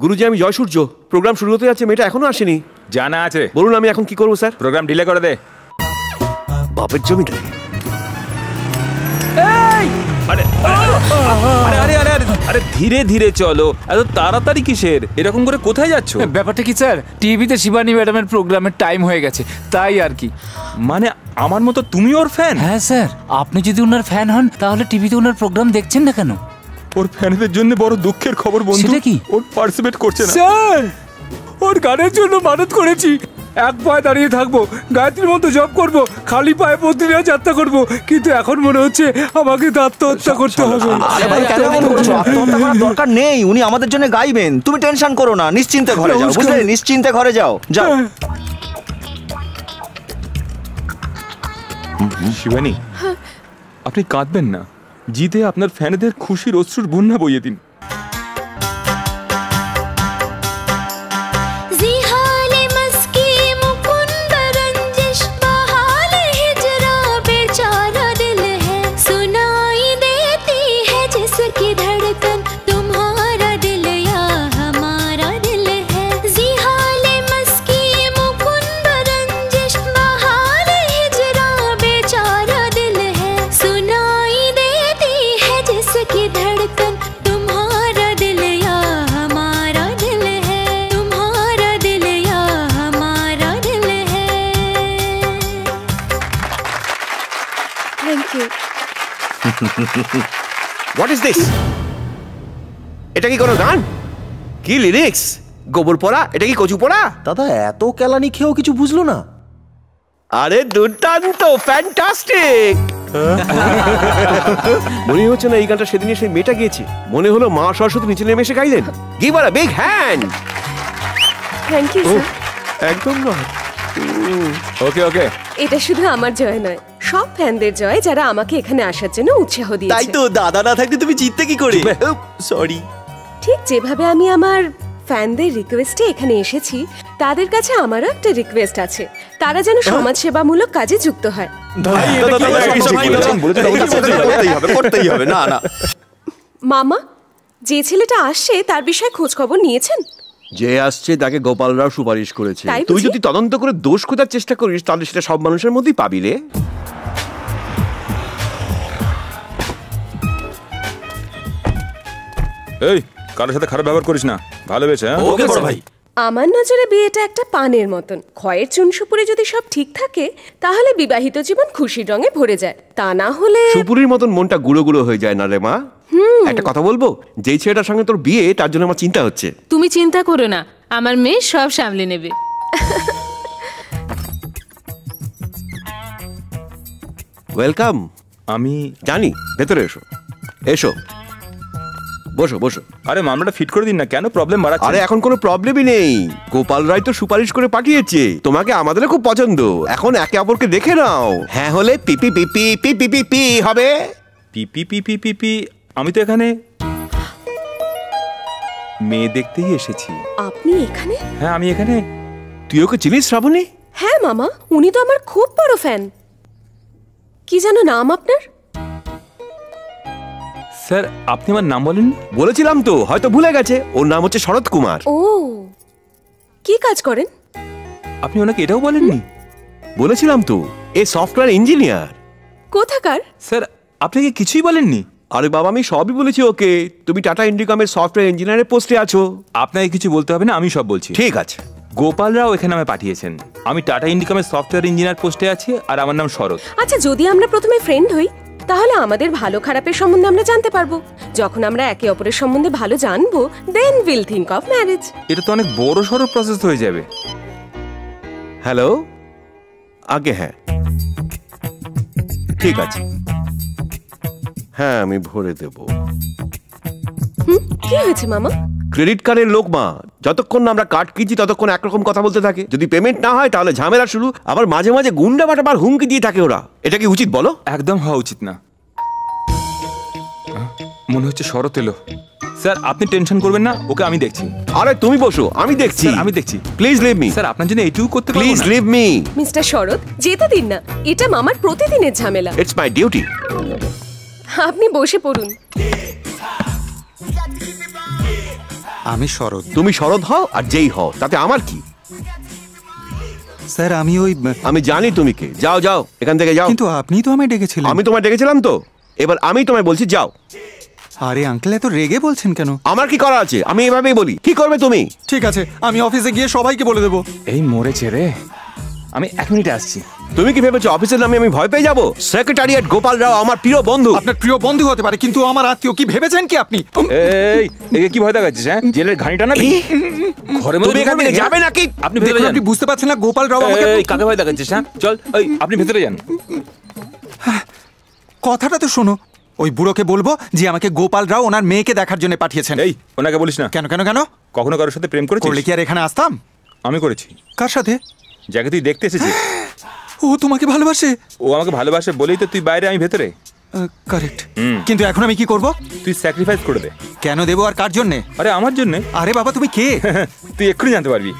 গুরুজি, আমি জয়সূর্য। প্রোগ্রাম শুরু হতে যাচ্ছে, মেয়েটা এখনো আসেনি। জানা আছে। বলুন আমি এখন কি করবো স্যার? প্রোগ্রাম ডিলে করে দে। বাপের জমিটা। আরে ধীরে ধীরে চলো, এত তাড়াতাড়ি কিসের? এরকম করে কোথায় যাচ্ছ? ব্যাপারটা কি স্যার, টিভিতে শিবানী ম্যাডামের প্রোগ্রামের টাইম হয়ে গেছে, তাই আর কি। মানে আমার মতো তুমি ওর ফ্যান? হ্যাঁ স্যার, আপনি যদি ওনার ফ্যান হন তাহলে টিভিতে ওনার প্রোগ্রাম দেখছেন না কেন? ওর ফ্যানদের জন্য বড় দুঃখের খবর বন্ধু। সেটা কি? ওর পার্টিসিপেট করছে না। স্যার, ওর গানের জন্য মানত করেছি, এক পায়ে দাঁড়িয়ে থাকবো, গায়ত্রীর মতো জব করব, খালি পায়ে প্রতিদিন যাত্রা করব, কিন্তু এখন মনে হচ্ছে আমাকে আত্মহত্যা করতে হবে। আত্মহত্যা করার দরকার নেই, উনি আমাদের জন্য গাইবেন। তুমি টেনশন করো না, নিশ্চিন্তে ঘরে যাও, বুঝলে? নিশ্চিন্তে ঘরে যাও, যাও। শিবানী, আপনি কাঁদবেন না, জিতে আপনার ফ্যানেদের খুশির অশ্রুর বন্যা বইয়ে দিন। What is this? এটা কি কোনো গান? কি লিরিক্স? গোবর পোড়া? এটা কি কচু পোড়া? দাদা এত কেলানি খেয়েও কিছু বুঝলো না? আরে দুর্দান্ত, ফ্যান্টাস্টিক! মনে হচ্ছে না এই গানটা সেদিন সেই মেয়েটা গিয়েছে। মনে হলো মা সরস্বতী নিচে নেমে এসে গাইলেন। Give her a big hand. Thank you sir. একদম নয়। ওকে ওকে, এটা শুধু আমার জয় নয়, সব ফ্যানদের জয় যারা আমাকে এখানে আসার জন্য উৎসাহ দিয়েছে। তাই তো, দাদা না থাকলে তুমি জিততে কি করে? সরি। ঠিক যেভাবে আমি আমার ফ্যানদের রিকোয়েস্টে এখানে এসেছি, তাদের কাছে আমারও একটা রিকোয়েস্ট আছে, তারা যেন সমাজসেবামূলক কাজে যুক্ত হয়। করতেই হবে। না না মামা, যে ছেলেটা আসছে তার বিষয়ে খোঁজ খবর নিয়েছেন? যে আসছে তাকে গোপাল রাও সুপারিশ করেছে। তাই তুই বুঝি? যদি তদন্ত করে দোষ খোঁজার চেষ্টা করিস তাহলে সেটা সব মানুষের মধ্যেই পাবি রে। এই কারোর সাথে খারাপ ব্যবহার করিস না, ভালোবেসে। ওকে বড় ভাই। আমার নজরে বিয়েটা একটা পানের মতন, ক্ষয়ের চুন সুপুরে যদি সব ঠিক থাকে তাহলে বিবাহিত জীবন খুশির রঙে ভরে যায়, তা না হলে সুপুরির মতন মনটা গুঁড়ো গুঁড়ো হয়ে যায় না রে মা। একটা কথা বলবো, যেই ছেলেটার সঙ্গে তোর বিয়ে তার জন্য আমার চিন্তা হচ্ছে। তুমি চিন্তা করো না, আমার মেয়ে সব সামলে নেবে। ওয়েলকাম। আমি জানি, ভেতরে এসো। এসো, বসো বসো। আরে মামলাটা ফিট করে দিন না, কেন প্রবলেম বাড়াচ্ছে? আরে এখন কোনো প্রবলেমই নেই, গোপাল রায় তো সুপারিশ করে পাঠিয়েছে, তোমাকে আমাদের খুব পছন্দ, এখন একে অপরকে দেখে নাও। হ্যাঁ হলে পিপি পিপি পিপি পিপি হবে। পিপি পিপি পিপি? আমি তো এখানে মেয়ে দেখতেই এসেছি। আপনি এখানে? হ্যাঁ আমি এখানে। তুই ওকে চিনিস শ্রাবণী? হ্যাঁ মামা, উনি তো আমার খুব বড় ফ্যান। কি যেন নাম আপনার? স্যার আপনি আমার নাম বলেন? বলেছিলাম তো, হয়তো ভুলে গেছে। ওর নাম হচ্ছে শরৎ কুমার। ও, কি কাজ করেন? আপনি ওনাকে এটাও বলেননি? বলেছিলাম তো, এ সফটওয়্যার ইঞ্জিনিয়ার। কোথাকার? স্যার আপনি কি কিছুই বলেননি? আরে বাবা, আমি সবই বলেছি ওকে। তুমি টাটা ইন্ডিকমের সফটওয়্যার ইঞ্জিনিয়ারের পোস্টে আছো। আপনাকে কিছু বলতে হবে না, আমি সব বলছি। ঠিক আছে। গোপাল রাও এখানে আমায় পাঠিয়েছেন। আমি টাটা ইন্ডিকমের সফটওয়্যার ইঞ্জিনিয়ার পোস্টে আছি, আর আমার নাম শরৎ। আচ্ছা, যদি আমরা প্রথমে ফ্রেন্ড হই তাহলে আমাদের ভালো খারাপের সম্বন্ধে আমরা জানতে পারবো। যখন আমরা একে অপরের সম্বন্ধে ভালো জানবো, then will think of marriage. এটা তো অনেক বড় সড়ো প্রসেস হয়ে যাবে। হ্যালো, আগে হ্যাঁ ঠিক আছে, হ্যাঁ আমি ভরে দেব। কি হয়েছে মামা? ক্রেডিট কার্ডের লোক মা, যতক্ষণ না আমরা কার্ড কিনছি ততক্ষণ একরকম কথা বলতে থাকে, যদি পেমেন্ট না হয় তাহলে ঝামেলা শুরু, আবার মাঝে মাঝে গুন্ডা বাটাবার হুমকি দিয়ে থাকে ওরা। এটা কি উচিত বলো? একদম হওয়া উচিত না। মনে হচ্ছে শরৎ এলো। স্যার আপনি টেনশন করবেন না, ওকে আমি দেখছি। আরে তুমি বসো, আমি দেখছি। আমি দেখছি। Please leave me. স্যার আপনার জন্য এইটুকু করতে পারবো না? Please leave me. Mister Sarat, যেতে দিন না, এটা মামার প্রতিদিনের ঝামেলা। It's my duty. আপনি বসে পড়ুন। আমি শরৎ। তুমি শরৎ হও আর যেই হও, তাতে আমার কি? স্যার আমি জানি তুমি কে। যাও যাও এখান থেকে যাও। কিন্তু আপনি তো আমায় ডেকেছিলেন। আমি তোমায় ডেকেছিলাম তো, এবার আমি তোমায় বলছি যাও। আরে আঙ্কেল, এত রেগে বলছেন কেন? আমার কি করা আছে? আমি এভাবেই বলি। কি করবে তুমি? ঠিক আছে, আমি অফিসে গিয়ে সবাইকে বলে দেবো। এই মরেছে রে, আমি 1 মিনিটে আসছি। তুমি কি ভেবেছো অফিসের নামে আমি ভয় পেয়ে যাবো? সেক্রেটারিয়েট গোপাল রাও আমার প্রিয় বন্ধু। আপনার প্রিয় বন্ধু হতে পারে, কিন্তু আমার আত্মীয়। কি ভেবেছেন কি আপনি? এই একে কি ভয় দেখাচ্ছিস? হ্যাঁ, জেলের ঘানিটা না ঘরে মধ্যে এখান থেকে যাবে নাকি? আপনি ভেতরে যান। আপনি বুঝতে পারছেন না গোপাল রাও আমাকে কাকে ভয় দেখাচ্ছিস? হ্যাঁ চল, আপনি ভেতরে যান। কথাটা তো শোনো। ওই বুড়োকে বলবো যে আমাকে গোপাল রাও ওনার মেয়েকে দেখার জন্য পাঠিয়েছেন। এই ওনাকে বলিস না। কেন কেন কেন? কখনো কারোর সাথে প্রেম করেছিস? করলে কি আর এখানে আসতাম? আমি করেছি। কার সাথে? যাকে তুই দেখতে এসেছিস। ও তোমাকে ভালোবাসে? ও আমাকে ভালোবাসে বলেই তো তুই বাইরে, আমি ভেতরে। কারেক্ট। কিন্তু এখন আমি কি করব? তুই স্যাক্রিফাইস করে দে। কেন দেবো আর কার জন্য? আরে আমার জন্য। আরে বাবা, তুমি কে? তুই এক্ষুনি জানতে পারবি।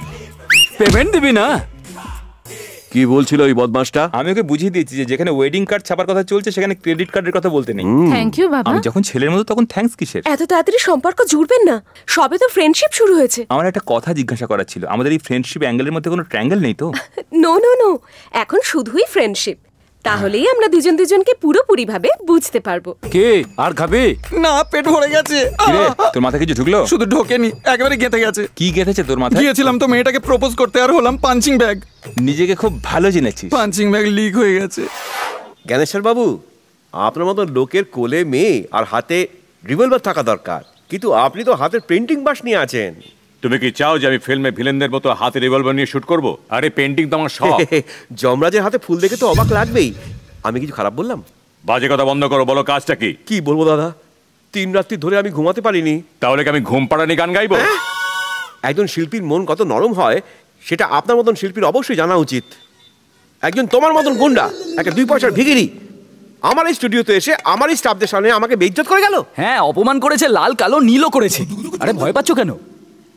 পেমেন্ট দিবি না? কি বলছিল ওই বদমাসটা? আমি ওকে বুঝিয়ে দিয়েছি যে যেখানে ওয়েডিং কার্ড ছাপার কথা চলছে সেখানে ক্রেডিট কার্ডের কথা বলতে নেই। থ্যাংক ইউ বাবা। আমি যখন ছেলের মতো তখন থ্যাঙ্কস কিসের? এত তাড়াতাড়ি সম্পর্ক জুড়বেন না, সবে তো ফ্রেন্ডশিপ শুরু হয়েছে। আমার একটা কথা জিজ্ঞাসা করার ছিল। আমাদের এই ফ্রেন্ডশিপ অ্যাঙ্গেলের মধ্যে কোনো ট্রায়াঙ্গেল নেই তো? নো নো নো, এখন শুধুই ফ্রেন্ডশিপ। তাহলেই আমরা দুজনকে পুরোপুরি ভাবে বুঝতে পারবো। কে আর খাবে? না, পেট ভরে গেছে। কিরে, তোর মাথায় কিছু ঢুকলো? শুধু ঢোকেনি, একেবারে গেঁথে গেছে। কি গেঁথেছে তোর মাথায়? গিয়েছিলাম তো মেয়েটাকে প্রপোজ করতে, আর হলাম পাঞ্চিং ব্যাগ। নিজেকে খুব ভালো জেনেছিস। পাঞ্চিং ব্যাগ লিক হয়ে গেছে। জ্ঞানেশ্বর বাবু, আপনার মতো লোকের কোলে মেয়ে আর হাতে রিভলভার থাকা দরকার, কিন্তু আপনি তো হাতের পেন্টিং বাস নিয়ে আছেন। তুমি কি চাও যে আমি ফিল্মে ভিলেনদের মতো হাতে রিভলভার নিয়ে শুট করব? আরে পেন্টিং তো আমার শখ। যমরাজের হাতে ফুল দেখে তো অবাক লাগবেই। আমি কিছু খারাপ বললাম? বাজে কথা বন্ধ করো, বলো কাজটা কি? কি বলবো দাদা, 3 রাত্রি ধরে আমি ঘুমাতে পারিনি। তাহলে কি আমি ঘুম পাড়ানি গান গাইবো? একজন শিল্পীর মন কত নরম হয় সেটা আপনার মতন শিল্পীর অবশ্যই জানা উচিত। একজন তোমার মতন গুন্ডা, একটা 2 পয়সার ভিখিরি আমার এই স্টুডিওতে এসে আমার এই স্টাফদের সামনে আমাকে বেইজ্জত করে গেল। হ্যাঁ, অপমান করেছে, লাল কালো নীলও করেছে। আরে ভয় পাচ্ছ কেন?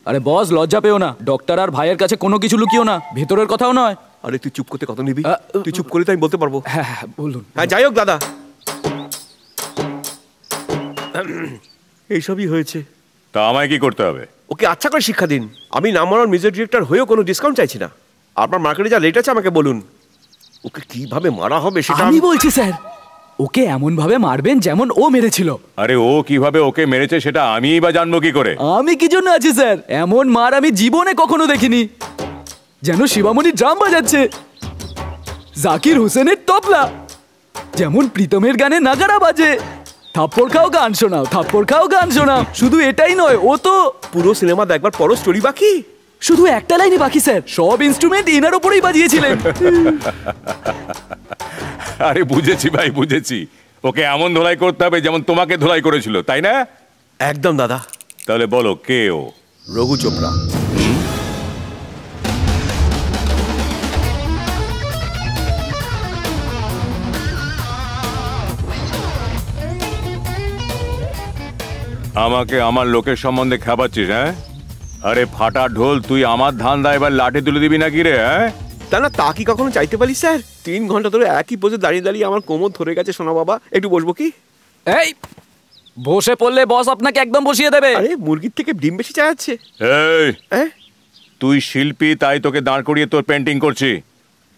আরে বস, লজ্জা পেও না। ডক্টর আর ভাইয়ের কাছে কোনো কিছু লুকিও না, ভেতরের কথাও নয়। আরে তুই চুপ করতে কত নিবি? তুই চুপ করলে তো আমি বলতে পারবো। হ্যাঁ হ্যাঁ বলুন। হ্যাঁ যাই হোক দাদা, এইসবই হয়েছে। তা আমায় কি করতে হবে? ওকে আচ্ছা করে শিক্ষা দিন। আমি নাম্বার 1 মিউজিক ডিরেক্টর হয়েও কোনো ডিসকাউন্ট চাইছি না। আপনার মার্কেটে যা রেট আছে আমাকে বলুন, ওকে কিভাবে মারা হবে সেটা আমি বলছি স্যার, ওকে এমন ভাবে মারবেন যেমন ও মেরেছিল। আরে ও কিভাবে ওকে মেরেছে সেটা আমিই বা জানবো কি করে? আমি কি জন্য আছি স্যার? এমন মার আমি জীবনে কখনো দেখিনি। যেন শিবামণি ড্রাম বাজাচ্ছে, জাকির হোসেনের তবলা, যেমন প্রীতমের গানে নাগারা বাজে। থাপ্পড় খাও গান শোনাও, থাপ্পড় খাও গান শোনাও। শুধু এটাই নয়, ও তো পুরো সিনেমা দেখবার পরও স্টোরি বাকি। শুধু একটা লাইনই বাকি স্যার, সব ইনস্ট্রুমেন্ট ইনার উপরেই বাজিয়েছিলেন। আরে বুঝেছি ভাই, বুঝেছি। ওকে এমন ধোলাই করতে হবে যেমন তোমাকে ধোলাই করেছিল, তাই না? একদম দাদা। তাহলে বলো কে ও? রঘু চোপড়া। আমাকে আমার লোকের সম্বন্ধে খাবাচ্ছিস? হ্যাঁ, আরে ফাটা ঢোল, তুই আমার ধান্দা এবার লাঠি তুলে দিবি নাকি রে? হ্যাঁ, তা না, তা কি কখনো চাইতে পারি স্যার? 3 ঘন্টা ধরে একই পোজে দাঁড়িয়ে দাঁড়িয়ে আমার কোমর ধরে গেছে। শোনা বাবা, একটু বসবো কি? এই বসে পড়লে বস আপনাকে একদম বসিয়ে দেবে। আরে মুরগির থেকে ডিম বেশি চাইছে। এই তুই শিল্পী, তাই তোকে দাঁড় করিয়ে তোর পেন্টিং করছি।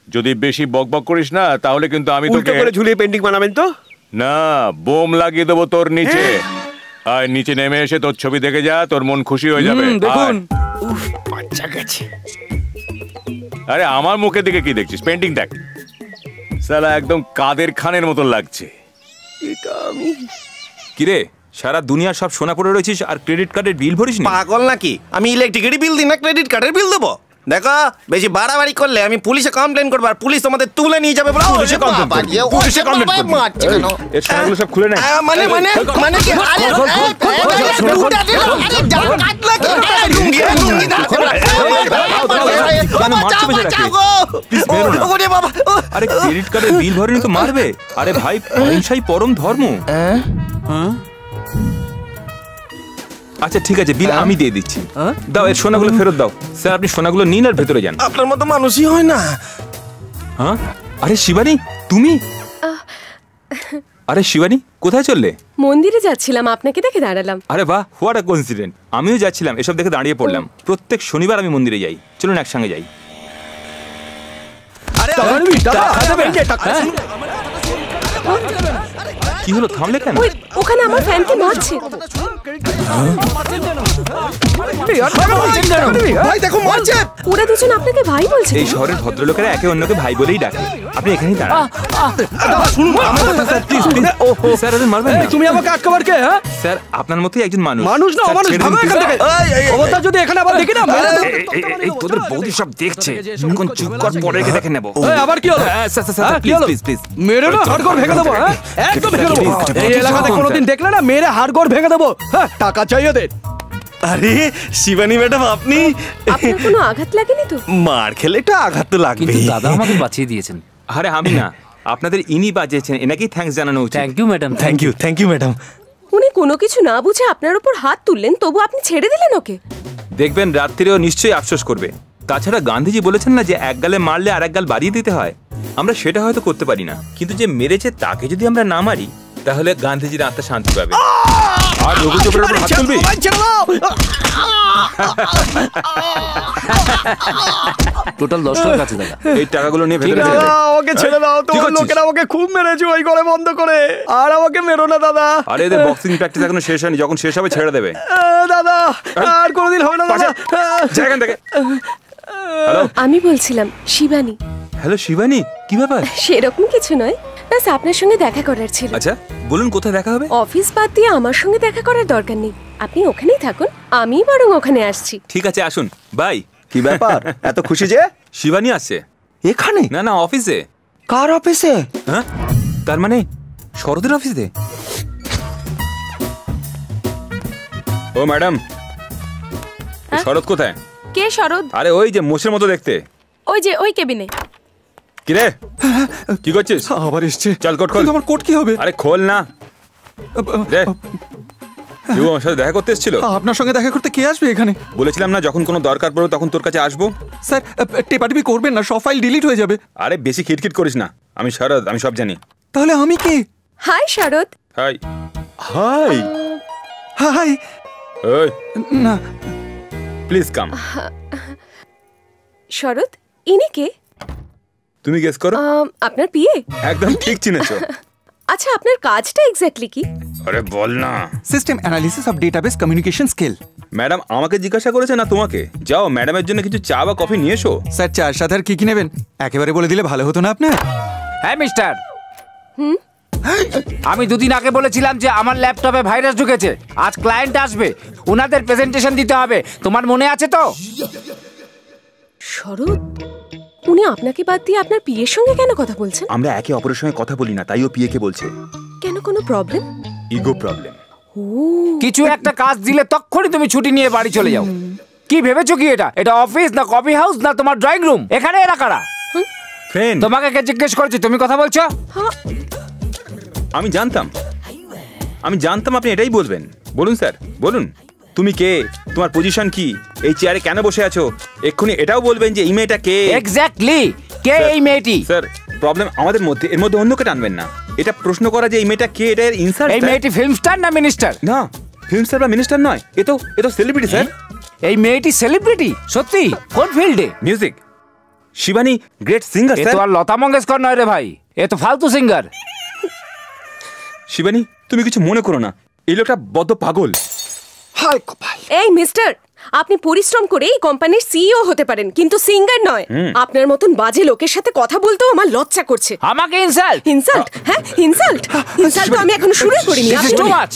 যদি বেশি বকবক করিস না তাহলে কিন্তু আমি উল্টো করে ঝুলিয়ে পেন্টিং বানাবেন তো? না, বোম লাগিয়ে দেবো তোর নিচে। আর নিচে নেমে এসে তোর ছবি দেখে যা, তোর মন খুশি হয়ে যাবে। দেখুন, উফ, বাচ্চা গেছে। আরে আমার মুখের দিকে কি দেখছিস? পেন্টিং দেখ, সালা একদম কাদের খানের মতো লাগছে। এটা আমি কিরে, সারা দুনিয়ার সব সোনা পড়ে রয়েছিস আর ক্রেডিট কার্ডের বিল ভরিস না? পাগল নাকি? আমি ইলেকট্রিকের বিল দিই না, ক্রেডিট কার্ডের বিল দেবো? দেখো, বেশি বাড়াবাড়ি করলে আমি পুলিশে কমপ্লেন করবো, আর পুলিশ তোমাদের তুলে নিয়ে যাবে। পুলিশে কমপ্লেন করবি? এর সোনাগুলো সব খুলে নে। মানে মানে মানে কি? আরে আরে ক্রেডিট কার্ডের বিল ভরেনি তো মারবে? আরে ভাই, অহিংসাই পরম ধর্ম। আচ্ছা ঠিক আছে, বিল আমি দিয়ে দিচ্ছি। দাও, এর সোনাগুলো ফেরত দাও। স্যার আপনি সোনাগুলো নিন আর ভেতরে যান। আপনার মতো মানুষই হয় না। হ্যাঁ, আরে শিবানী তুমি? আরে শিবানী কোথায় চললে? মন্দিরে যাচ্ছিলাম, আপনাকে দেখে দাঁড়ালাম। আরে বাহ, হোয়াট আ কোইন্সিডেন্ট। আমিও যাচ্ছিলাম, এসব দেখে দাঁড়িয়ে পড়লাম। প্রত্যেক শনিবার আমি মন্দিরে যাই, চলুন একসঙ্গে যাই। কি হলো, থামলে কেন? ওখানে আমার ফ্যানকে মারছে। ভাই দেখো মারছে। ওরা দুজন আপনাকে ভাই বলছে। এই শহরের ভদ্রলোকেরা একে অন্যকে ভাই বলেই ডাকে। আপনি এখানেই দাঁড়ান। স্যার, ওদের মারবেন না। তুমি আমাকে আটকাবার কে? হ্যাঁ স্যার, আপনার মতোই একজন মানুষ। মানুষ না অমানুষ, ভাগো এখান থেকে। ওটা যদি এখানে আবার দেখি না, এই তোদের বৌদি সব দেখছে, কোন চুপ কর, পরে গিয়ে দেখে নেব। আবার কি হলো? স্যার প্লিজ প্লিজ প্লিজ মেরে না হাড়গোড় ভেঙে দেবো। হ্যাঁ একদম ভেঙে দেবো। এই এলাকাতে কোনোদিন দেখলে না মেরে হাড়গোড় ভেঙে দেবো। হ্যাঁ, টাকা চাই ওদের। আরে শিবানী ম্যাডাম, আপনি? আপনার কোনো আঘাত লাগেনি তো? মার খেলে একটা আঘাত তো লাগবে। কিন্তু দাদা আমাকে বাঁচিয়ে দিয়েছেন। আরে আমি না, আপনাদের ইনি বাজিয়েছেন, এনাকেই থ্যাঙ্কস জানানো উচিত। Thank you madam. Thank you madam. উনি কোনো কিছু না বুঝে আপনার উপর হাত তুললেন, তবু আপনি ছেড়ে দিলেন ওকে। দেখবেন রাত্রিরেও নিশ্চয়ই আফসোস করবে। তাছাড়া গান্ধীজি বলেছেন না যে এক গালে মারলে আর এক গাল বাড়িয়ে দিতে হয়। আমরা সেটা হয়তো করতে পারি না, কিন্তু যে মেরেছে তাকে যদি আমরা না মারি তাহলে গান্ধীজির আত্মা শান্তি পাবে। আর রঘু চোপড়ার উপর হাত তুলবি? টোটাল 10 টাকা আছে দাদা। এই টাকাগুলো নিয়ে ভেতরে চলে যা। ওকে ছেড়ে দাও, তোমার লোকেরা আমাকে খুব মেরেছে ওই ঘরে বন্ধ করে। আর আমাকে মেরো না দাদা। আরে এদের বক্সিং প্র্যাকটিস এখনো শেষ হয়নি, যখন শেষ হবে ছেড়ে দেবে। দাদা আর কোনোদিন হবে না দাদা। জায়গা থেকে। হ্যালো, আমি বলছিলাম শিবানী। হ্যালো শিবানী, কি ব্যাপার? সেরকম কিছু নয়, ব্যাস আপনার সঙ্গে দেখা করার ছিল। আচ্ছা বলুন, কোথায় দেখা হবে? অফিস বাদ দিয়ে আমার সঙ্গে দেখা করার দরকার নেই, আপনি ওখানেই থাকুন, আমি বরং ওখানে আসছি। ঠিক আছে, আসুন। বাই। কি ব্যাপার, এত খুশি যে? শিবানী আসছে এখানে? না না, অফিসে। কার অফিসে? হ্যাঁ, তার মানে শরদের অফিসে। ও ম্যাডাম, শরৎ কোথায়? কে শরৎ? আরে ওই যে মোষের মতো দেখতে। ওই যে ওই কেবিনে। কি রে, কি করছিস? আবার এসছে। চল কোট খোল। আমার কোট কি হবে? আরে খোল না রে। তুই আমার সাথে দেখা করতে এসেছিল? আপনার সঙ্গে দেখা করতে কে আসবে এখানে? বলেছিলাম না যখন কোনো দরকার পড়বে তখন তোর কাছে আসবো। স্যার টেপাটিপি করবেন না, সব ফাইল ডিলিট হয়ে যাবে। আরে বেশি খিটখিট করিস না, আমি শরৎ, আমি সব জানি। তাহলে আমি কে? হাই শরৎ। হাই। হাই। হাই। ওই না, প্লিজ কাম। শরৎ, ইনি কে? তুমি গেস করো। আপনার পিএ? একদম ঠিক চিনেছো। আচ্ছা, আপনার কাজটা এক্স্যাক্টলি কি? আরে বল না। System analysis of database communication skill. Madam আমাকে জিজ্ঞাসা করেছে না তোমাকে? যাও ম্যাডামের জন্য কিছু চা বা কফি নিয়ে এসো। স্যার চার সাথে আর কি কি নেবেন একেবারে বলে দিলে ভালো হতো না আপনার? হ্যাঁ মিস্টার, আমি দুদিন আগে বলেছিলাম যে আমার ল্যাপটপে ভাইরাস ঢুকেছে। আজ ক্লায়েন্ট আসবে, ওনাদের প্রেজেন্টেশন দিতে হবে, তোমার মনে আছে তো? শরৎ, উনি আপনাকে বাদ দিয়ে আপনার পিএর সঙ্গে কেন কথা বলছেন? আমরা একে অপরের সঙ্গে কথা বলি না, তাই ও পিএ কে বলছে। কেন, কোনো প্রবলেম? Ego problem. ও, কিছু একটা কাজ দিলে তখনই তুমি ছুটি নিয়ে বাড়ি চলে যাও। কি ভেবেছো কি এটা? এটা অফিস না কফি হাউস না তোমার ড্রয়িং রুম? এখানে এরা কারা? ফ্রেন্ড। তোমাকে কে জিজ্ঞেস করছি, তুমি কথা বলছো? আমি জানতাম আপনি এটাই বলবেন। বলুন স্যার, বলুন তুমি কে, তোমার পজিশন কি, এই চেয়ারে কেন বসে আছো? এক্ষুনি এটাও বলবেন যে এই মেয়েটা কে। এক্স্যাক্টলি, কে এই মেয়েটি? স্যার প্রবলেম আমাদের মধ্যে, এর মধ্যে অন্যকে টানবেন না। এটা প্রশ্ন করা যে এই মেয়েটা কে, এটা এর ইনসাল্ট। এই মেয়েটি ফিল্ম স্টার না মিনিস্টার? না, ফিল্ম স্টার বা মিনিস্টার নয়, এ তো সেলিব্রিটি স্যার। এই মেয়েটি সেলিব্রিটি? সত্যি? কোন ফিল্ডে? মিউজিক। শিবানী গ্রেট সিঙ্গার এ স্যার। তো আর লতা মঙ্গেশকর নয় রে ভাই, এ তো ফালতু সিঙ্গার। শিবানী তুমি কিছু মনে করো না, এই লোকটা বদ্ধ পাগল। হাই কপাল। এই মিস্টার, আপনি পরিশ্রম করে এই কোম্পানির সিইও হতে পারেন, কিন্তু সিঙ্গার নয়। আপনার মতন বাজে লোকের সাথে কথা বলতেও আমার লজ্জা করছে। আমাকে ইনসাল্ট? ইনসাল্ট? হ্যাঁ ইনসাল্ট। ইনসাল্ট তো আমি এখন শুরু করিনি। This is too much.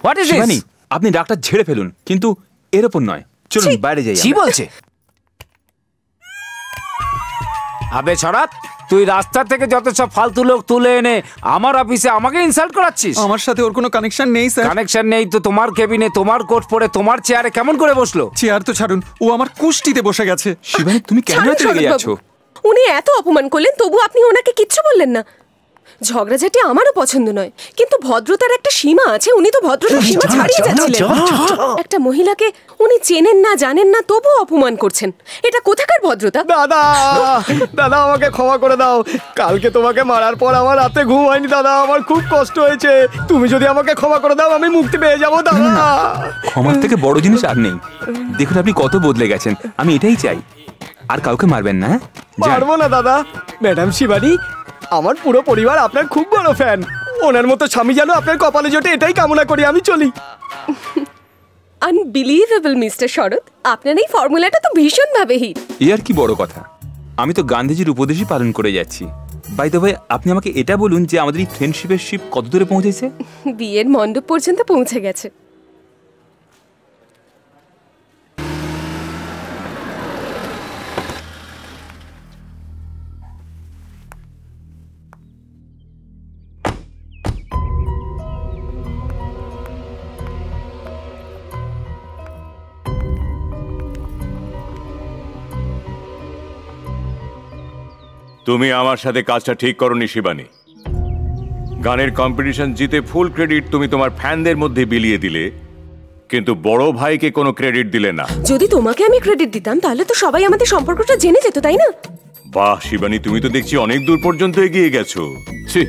What is Shivani this? আপনি ডাক্তার ঝেড়ে ফেলুন, কিন্তু এর উপর নয়। চলুন বাইরে যাই। কি বলছে? আবে ছড়াত, তুই রাস্তা থেকে যত সব ফালতু লোক তুলে এনে আমার অফিসে আমাকে ইনসাল্ট করাচ্ছিস? আমার সাথে ওর কোনো কানেকশন নেই স্যার। কানেকশন নেই তো তোমার কেবিনে তোমার কোট পরে তোমার চেয়ারে কেমন করে বসলো? চেয়ার তো ছাড়ুন, ও আমার কুষ্টিতে বসে গেছে। শিবানী তুমি কেন ছাড়ুন এত রেগে শরৎবাবু। যাচ্ছ? উনি এত অপমান করলেন, তবু আপনি ওনাকে কিচ্ছু বললেন না। ঝগড়াঝাটি আমারও পছন্দ নয়, কিন্তু ভদ্রতার একটা সীমা আছে। উনি তো ভদ্রতার সীমা ছাড়িয়ে যাচ্ছিলেন। একটা মহিলাকে উনি চেনেন না, জানেন না, তবুও অপমান করছেন। এটা কোথাকার ভদ্রতা? দাদা, দাদা আমাকে ক্ষমা করে দাও। কালকে তোমাকে মারার পর আমার রাতে ঘুম হয়নি দাদা, আমার খুব কষ্ট হয়েছে। তুমি যদি আমাকে ক্ষমা করে দাও আমি মুক্তি পেয়ে যাবো দাদা। ক্ষমার থেকে বড় জিনিস আর নেই। দেখুন আপনি কত বদলে গেছেন, আমি এটাই চাই। আর কাউকে মারবেন না। পারবো না দাদা। ম্যাডাম শিবানী, আমার পুরো পরিবার আপনার খুব বড় ফ্যান। ওনার মতো স্বামী যেন আপনার কপালে জোটে, এটাই কামনা করি। আমি চলি। আনবিলিভেবল মিস্টার শরৎ, আপনার এই ফর্মুলাটা তো ভীষণভাবে হিট। এ আর কি বড় কথা, আমি তো গান্ধীজির উপদেশই পালন করে যাচ্ছি। বাই দ্য ওয়ে, আপনি আমাকে এটা বলুন যে আমাদের এই ফ্রেন্ডশিপের শিপ কত দূরে পৌঁছেছে? বিয়ের মণ্ডপ পর্যন্ত পৌঁছে গেছে। তুমি আমার সাথে কাজটা ঠিক করোনি শিবানী। গানের কম্পিটিশন জিতে ফুল ক্রেডিট তুমি তোমার ফ্যানদের মধ্যে বিলিয়ে দিলে, কিন্তু বড় ভাইকে কোনো ক্রেডিট দিলে না। যদি তোমাকে আমি ক্রেডিট দিতাম তাহলে তো সবাই আমাদের সম্পর্কটা জেনে যেত, তাই না? বাহ শিবানী, তুমি তো দেখছি অনেক দূর পর্যন্ত এগিয়ে গেছো। ছি,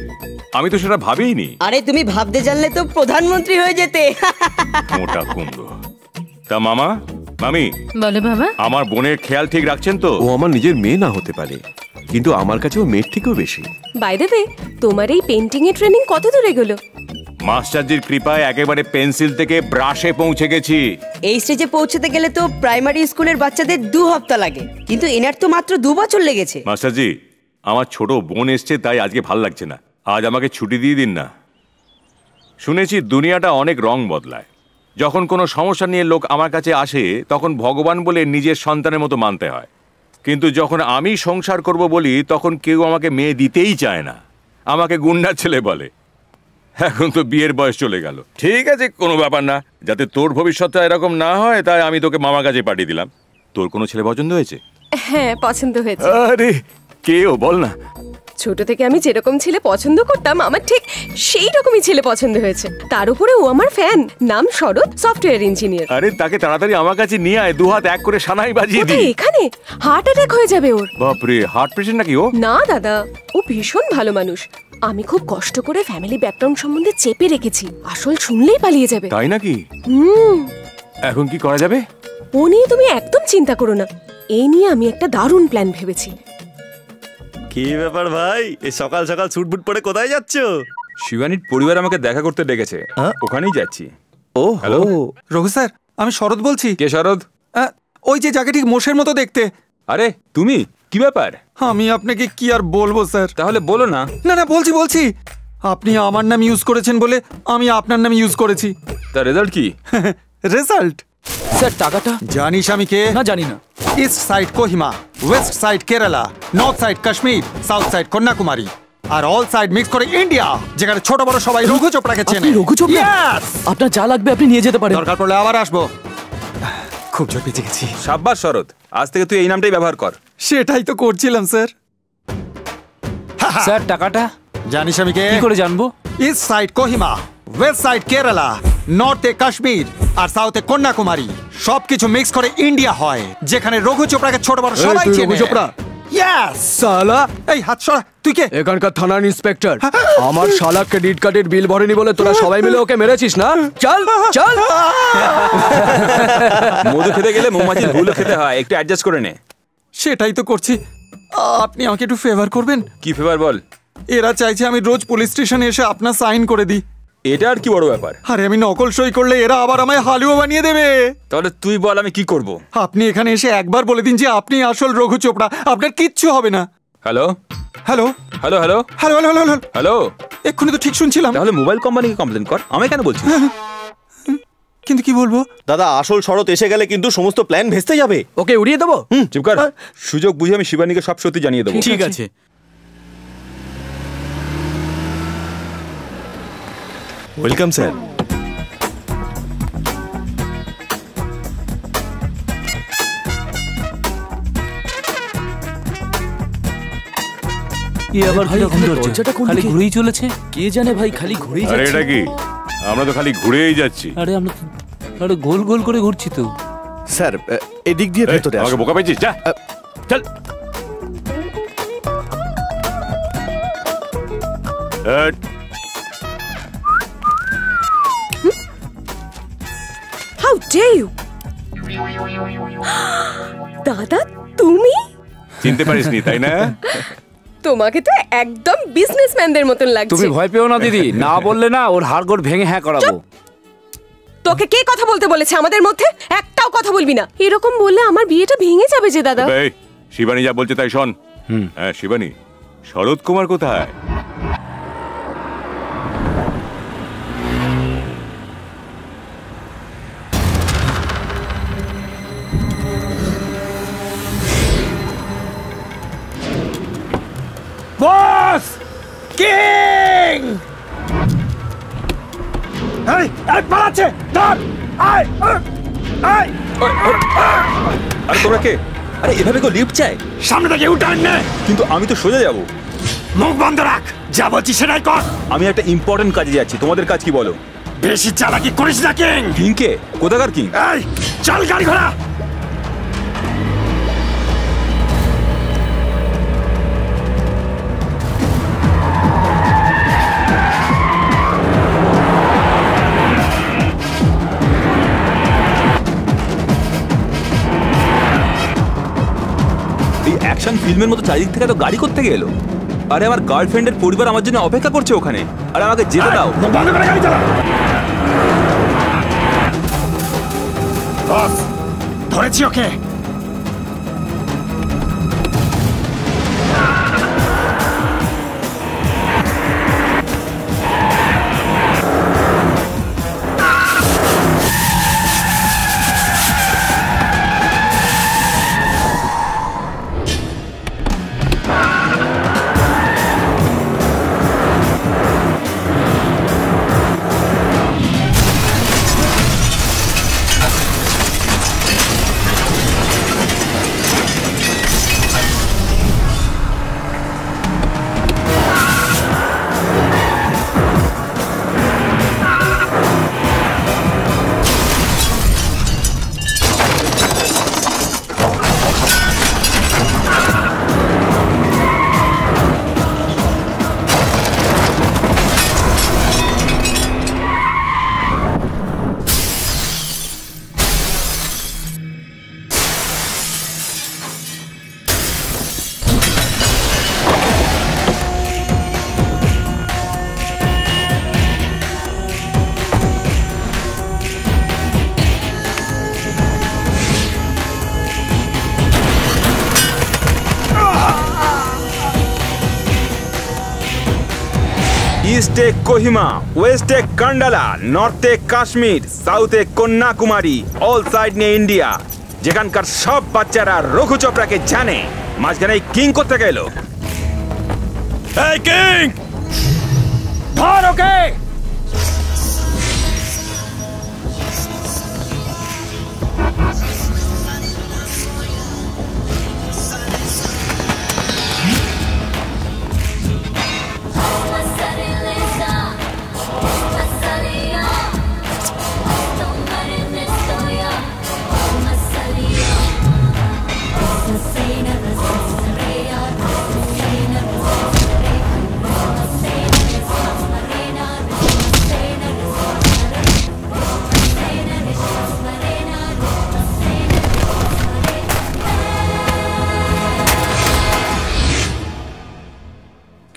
আমি তো সেটা ভাবিনি। আরে তুমি ভাবতে জানলে তো প্রধানমন্ত্রী হয়ে যেতে। মোটা কুমড়ো। তা মামা, মামি, বলো বাবা। আমার বোনের খেয়াল ঠিক রাখছেন তো? ও আমার নিজের মেয়ে না হতে পারে, কিন্তু আমার কাছে ও মেয়ের থেকেও বেশি। বাই দ্য ওয়ে, তোমার এই পেন্টিং এর ট্রেনিং কত দূর এগোলো? মাস্টারজির কৃপায় একেবারে পেন্সিল থেকে ব্রাশে পৌঁছে গেছি। এই স্টেজে পৌঁছতে গেলে তো প্রাইমারি স্কুলের বাচ্চাদের 2 হপ্তাহ লাগে, কিন্তু এনার তো মাত্র 2 বছর লেগেছে। মাস্টারজি, আমার ছোট বোন এসছে তাই আজকে ভাল লাগছে না। আজ আমাকে ছুটি দিয়ে দিন না। শুনেছি দুনিয়াটা অনেক রং বদলায়। যখন কোনো সমস্যা নিয়ে লোক আমার কাছে আসে তখন ভগবান বলে নিজের সন্তানের মতো মানতে হয়, কিন্তু যখন আমি সংসার করব বলি তখন কেউ আমাকে মেয়ে দিতেই চায় না, আমাকে গুন্ডার ছেলে বলে। এখন তো বিয়ের বয়স চলে গেল। ঠিক আছে, কোনো ব্যাপার না। যাতে তোর ভবিষ্যৎটা এরকম না হয় তাই আমি তোকে মামার কাছে পাঠিয়ে দিলাম। তোর কোনো ছেলে পছন্দ হয়েছে? হ্যাঁ, পছন্দ হয়েছে। আরে কেউ বল না। ছোট থেকে আমি যেরকম ছেলে পছন্দ করতাম আমার ঠিক সেই রকমই ছেলে পছন্দ হয়েছে। তার উপরে ও আমার ফ্যান, নাম শরৎ, সফটওয়্যার ইঞ্জিনিয়ার। আরে তাকে তাড়াতাড়ি আমার কাছে নিয়ে আয়, 2 হাত এক করে সানাই বাজিয়ে দি। এখানে হার্ট অ্যাটাক হয়ে যাবে ওর। বাপরে, হার্ট পেশেন্ট নাকি ও? না দাদা, ও ভীষণ ভালো মানুষ। আমি খুব কষ্ট করে ফ্যামিলি ব্যাকগ্রাউন্ড সম্বন্ধে চেপে রেখেছি, আসল শুনলেই পালিয়ে যাবে। তাই নাকি? এখন কি করা যাবে? ও নিয়ে তুমি একদম চিন্তা করো না। এই নিয়ে আমি একটা দারুণ প্ল্যান ভেবেছি। কি ব্যাপার ভাই, এই সকাল সকাল স্যুট বুট পরে কোথায় যাচ্ছ? শিবানীর পরিবার আমাকে দেখা করতে ডেকেছে, ওখানেই যাচ্ছি। ও হ্যালো রঘু স্যার, আমি শরৎ বলছি। কে শরৎ? ওই যে যাকে ঠিক মোষের মতো দেখতে। আরে তুমি, কি ব্যাপার? আমি আপনাকে কি আর বলবো স্যার। তাহলে বলো না। না না, বলছি। আপনি আমার নাম ইউজ করেছেন বলে আমি আপনার নাম ইউজ করেছি। তার রেজাল্ট কি? রেজাল্ট? স্যার টাকাটা? জানিস আমি কে? না, জানি না। East side Kohima, west side Kerala, north side Kashmir, south side Kanyakumari, আর অল সাইড মিক্স করে ইন্ডিয়া, যেখানে ছোট বড় সবাই রঘু চোপড়াকে চেনে। আপনি রঘু চোপড়া? আপনার যা লাগবে আপনি নিয়ে যেতে পারেন। দরকার পড়লে আবার আসবো। খুব জোর পেয়ে গেছি। সাব্বাস শরৎ, আজ থেকে তুই এই নামটাই ব্যবহার কর। সেটাই তো করছিলাম স্যার। স্যার টাকাটা? জানিস আমি কে? কি করে জানবো? East side Kohima, west side Kerala, নর্থে কাশ্মীর আর সাউথে কন্যাকুমারী, সবকিছু মিক্স করে ইন্ডিয়া হয়, যেখানে রঘু চোপড়াকে ছোট বড় সবাই চেনে। রঘু চোপড়া? ইয়েস। সালা, এই হাত সরা। তুই কে? এখানকার থানার ইন্সপেক্টর। আমার শালা ক্রেডিট কার্ডের বিল ভরেনি বলে তোরা সবাই মিলে ওকে মেরেছিস না? চল চল। মধু খেতে গেলে মৌমাছির হুলও খেতে হয়, একটু অ্যাডজাস্ট করে নে। সেটাই তো করছি। আপনি আমাকে একটু ফেভার করবেন? কি ফেভার বল? এরা চাইছে আমি রোজ পুলিশ স্টেশনে এসে আপনার সাইন করে দিই। এটা আর কি বড় ব্যাপার? আরে আমি নকল সই করলে এরা আবার আমায় হালুয়া বানিয়ে দেবে। তাহলে তুই বল আমি কি করব? আপনি এখানে এসে একবার বলে দিন যে আপনি আসল রঘু চোপড়া, আপনার কিচ্ছু হবে না। Hello hello hello hello hello hello hello hello, এক্ষুনি তো ঠিক শুনছিলাম। তাহলে মোবাইল কোম্পানিকে কমপ্লেন কর, আমি কেন বলছি? কিন্তু কি বলবো? দাদা, আসল শরৎ এসে গেলে কিন্তু সমস্ত প্ল্যান ভেস্তে যাবে। ওকে উড়িয়ে দেবো? চুপ কর। সুযোগ বুঝে আমি শিবানীকে সব সত্যি জানিয়ে দেবো। ঠিক আছে। Welcome sir. আবার ভাই, কিরকম এখানে দরজা? দরজাটা কোন খালি দিকে? ঘুরেই চলেছে। কে জানে ভাই, খালি ঘুরেই আরে যাচ্ছে। এটা কি? আমরা তো খালি ঘুরেই যাচ্ছি। আরে আমরা তো আরে গোল গোল করে ঘুরছি তো। স্যার এদিক দিয়ে ভেতরে আমাকে আসুন। বোকা পেয়েছিস? যা চল। How dare you! দাদা তুমি? চিনতে পারিসনি তাই না? তোমাকে তো একদম বিজনেসম্যানদের মতন লাগছে। তুমি ভয় পেও না দিদি, না বললে না ওর হাড়গোড় ভেঙে হ্যাঁ করাবো। তোকে কে কথা বলতে বলেছে আমাদের মধ্যে? একটাও কথা বলবি না। এরকম বললে আমার বিয়েটা ভেঙে যাবে যে দাদা। এই শিবানী যা বলছে তাই শোন। হ্যাঁ শিবানী, শরৎ কুমার কোথায়? বস কিং এই পালাচ্ছে ধর আয় আয়। আরে তোমরা কে? আরে এভাবে কেউ লিফট চায়? সামনে থেকে উঠান নে। কিন্তু আমি তো সোজা যাব। মুখ বন্ধ রাখ, যা বলছি সেটাই কর। আমি একটা ইম্পর্টেন্ট কাজে যাচ্ছি, তোমাদের কাজ কি বলো? বেশি চালাকি করিস না কিং। কিং কে? কোথাকার কিং? এই চল গাড়ি ঘোড়া। এই অ্যাকশন ফিল্মের মতো চারিদিক থেকে তো গাড়ি করতে গেলো। আরে আমার গার্লফ্রেন্ডের পরিবার আমার জন্য অপেক্ষা করছে ওখানে। আরে আমাকে যেতে দাও। বন্ধ করে গাড়ি চালা। বস ধরেছি ওকে। ইস্টে কোহিমা, ওয়েস্টে কান্ডালা, নর্থে কাশ্মীর, সাউথে কন্যাকুমারী, অল সাইড নিয়ে ইন্ডিয়া। যেখানকার সব বাচ্চারা রঘু চোপড়াকে জানে। মাঝখানে কিং করতে গেল। এই কিং ধর ওকে।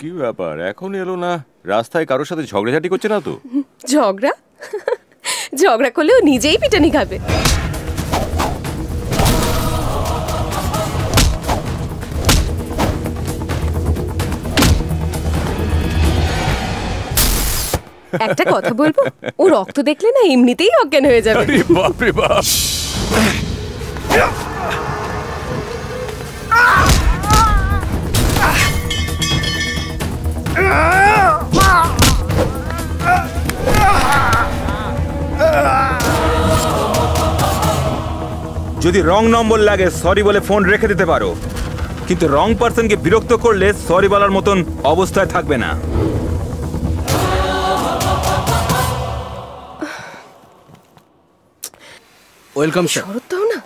কি ব্যাপার এখন এলো না? রাস্তায় কারোর সাথে ঝগড়াঝাটি করছে না তো? ঝগড়া ঝগড়া করলেও নিজেই পিটানি খাবে। একটা কথা বলবো, ও রক্ত দেখলে না এমনিতেই অজ্ঞান হয়ে যাবে। আরে বাপ রে বাপ। যদি রং নম্বর লাগে সরি বলে ফোন রেখে দিতে পারো। কিন্তু রং পার্সনকে বিরক্ত করলে সরি বলার মতন অবস্থায় থাকবে না। Welcome sir. শরৎ দাও না।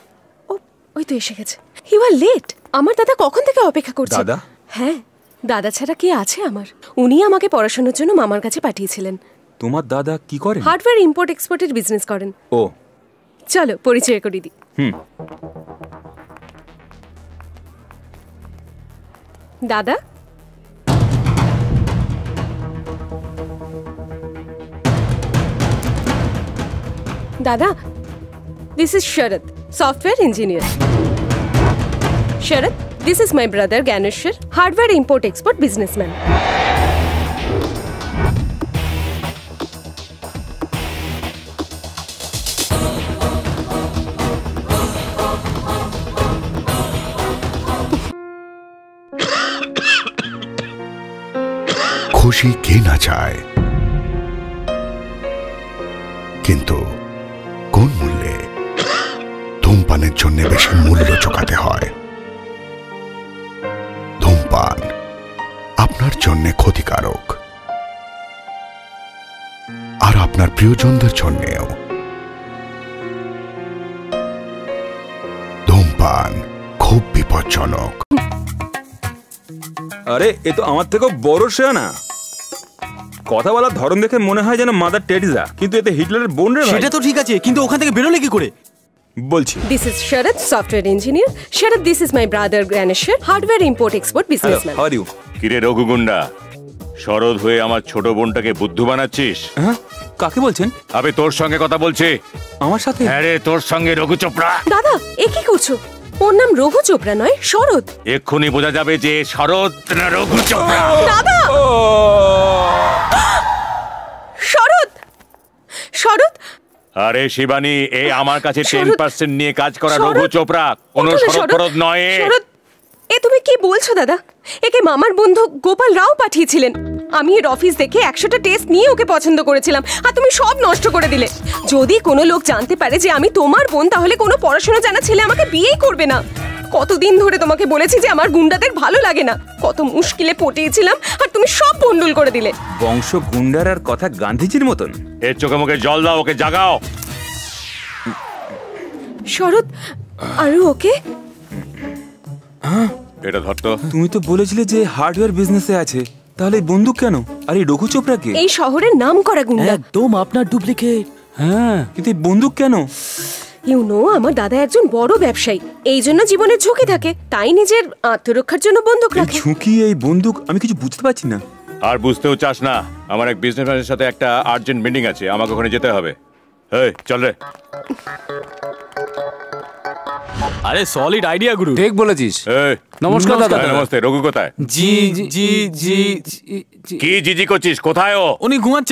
ও ওই তো এসে গেছে। You are late. আমার দাদা কখন থেকে অপেক্ষা করছে। দাদা? হ্যাঁ, দাদা ছাড়া কে আছে আমার? উনি আমাকে পড়াশোনার জন্য মামার কাছে পাঠিয়েছিলেন। তোমার দাদা কি করেন? হার্ডওয়্যার ইম্পোর্ট এক্সপোর্টের বিজনেস করেন। ও চলো পরিচয় করে দিই। দাদা, দাদা, this is Sarat, software engineer. Sarat, this is my brother Gyaneshwar, hardware import export businessman. খুশি কে না চায়, কিন্তু কোন মূল্যে? ধূমপানের জন্য বেশি মূল্য চোকাতে হয়। ধূমপান আপনার জন্য ক্ষতিকারক, আর আপনার প্রিয়জনদের জন্যেও। ধূমপান খুব বিপজ্জনক। আরে এ তো আমার থেকেও বড় শেয়ানা। কথা বলার ধরন দেখে মনে হয় যেন মাদার টেরিজা, কিন্তু এতে হিটলারের বোন রে। সেটা তো ঠিক আছে, কিন্তু ওখান থেকে বেরোলে কি করে? বলছি। This is Sharad, software engineer. Sharad, this is my brother Gyaneshwar, hardware import export businessman. How are you? কিরে রঘুগুন্ডা, শরৎ হয়ে আমার ছোট বোনটাকে বুদ্ধু বানাচ্ছিস? হ্যাঁ, কাকে বলছেন? আবে তোর সঙ্গে কথা বলছি। আমার সাথে? হ্যাঁ রে, তোর সঙ্গে রঘু চোপড়া। দাদা, এ কি করছো? ওর নাম রঘু চোপড়া নয়, শরৎ। এক্ষুনি বোঝা যাবে যে শরৎ না রঘু চোপড়া। দাদা! শরৎ! শরৎ! আরে শিবানী, এ আমার কাছে শরৎ! 10% নিয়ে কাজ করা শরৎ! রঘু চোপড়া, কোনো ওঠো না, শরৎ ফরৎ নয়। শরৎ! এ তুমি কি বলছো দাদা? একে মামার বন্ধু গোপাল রাও পাঠিয়েছিলেন। আমি এর অফিস দেখে 100টা টেস্ট নিয়ে ওকে পছন্দ করেছিলাম, আর তুমি সব নষ্ট করে দিলে। যদি কোনো লোক জানতে পারে যে আমি তোমার বোন, তাহলে কোনো পড়াশোনা জানা ছেলে আমাকে বিয়েই করবে না। কতদিন ধরে তোমাকে বলেছি যে আমার গুন্ডাদের ভালো লাগে না, কত মুশকিলে পটিয়েছিলাম, আর তুমি সব পন্ডুল করে দিলে। বংশ গুন্ডার আর কথা গান্ধীজির মতন। এর চোখে মুখে জল দাও, ওকে জাগাও। শরৎ, আর ওকে? এটা ধর তো। তুমি তো বলেছিলে যে হার্ডওয়্যার বিজনেসে আছে, তাহলে এই বন্দুক কেন? আর এই রঘু চোপড়া কে? এই শহরের নাম করা গুন্ডা। একদম আপনার ডুপ্লিকেট। হ্যাঁ, কিন্তু এই বন্দুক কেন? ইউ নো, আমার দাদা একজন বড় ব্যবসায়ী, এই জন্য জীবনের ঝুঁকি থাকে, তাই নিজের আত্মরক্ষার জন্য বন্দুক রাখে। ঝুঁকি, এই বন্দুক, আমি কিছু বুঝতে পারছি না। আর বুঝতেও চাস না? আমার এক বিজনেসম্যানের সাথে একটা আর্জেন্ট মিটিং আছে, আমাকে ওখানে যেতে হবে। এই চল রে। আরে সলিড আইডিয়া গুরু। ঠিক বলেছিস। এই নমস্কার দাদা। নমস্তে। রঘু কোথায়? জি জি জি কি জিজি করছিস? কোথায় ও? উনি ঘুমাচ্ছেন।